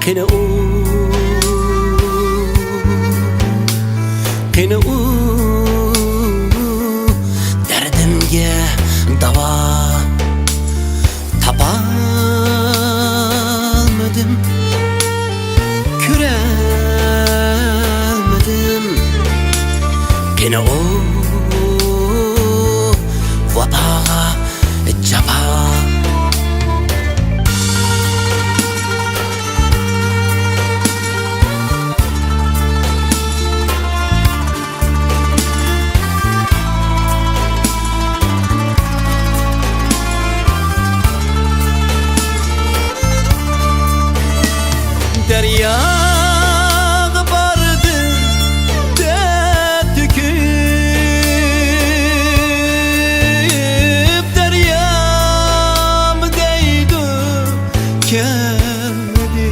Qeni derdimge dava tapalmadım, körelmedim. Qeni vapaga japa. Deryaga bardım de tüküp, deryam deydi gelmedi.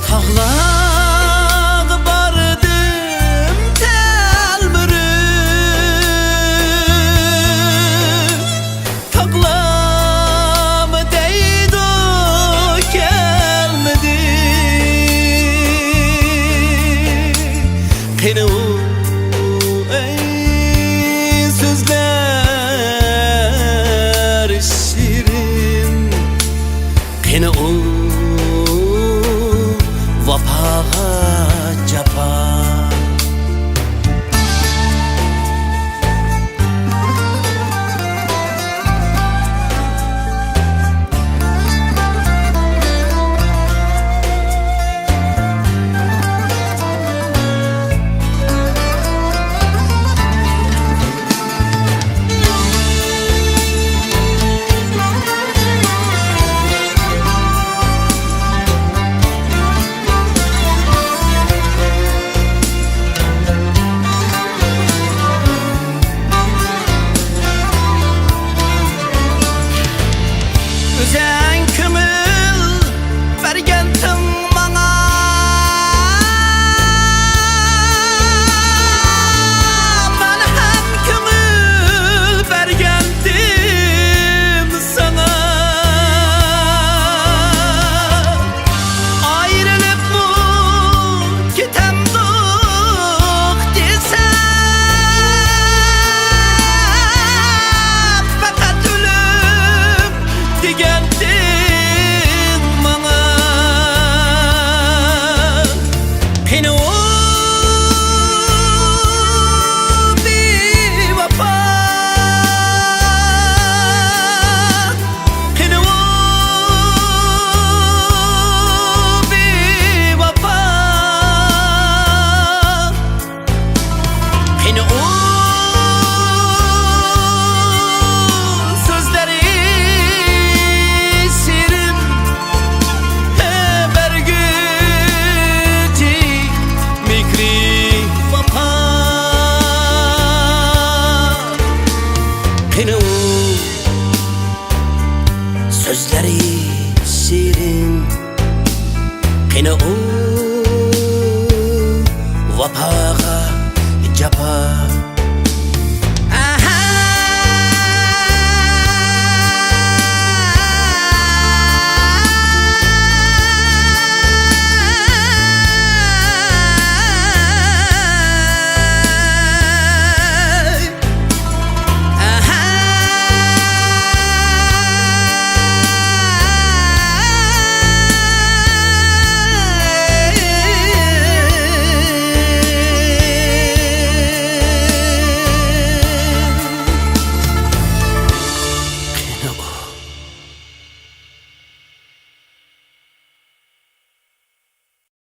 Tağlaga bardım telbirip, tağlam deydi Qeni ey sözler şirin, qeni vapaga japa. Sen kömül bergentin bana, ben hem kömül bergendim sana. Ayrılıp mı gitemdik desem, fakat ölüm digendin bana. Qeni bevafa, qeni bevafa, qeni sözleri şirin, bergücü mikri vapa. Qeni sözleri şirin, qeni vapaga japa.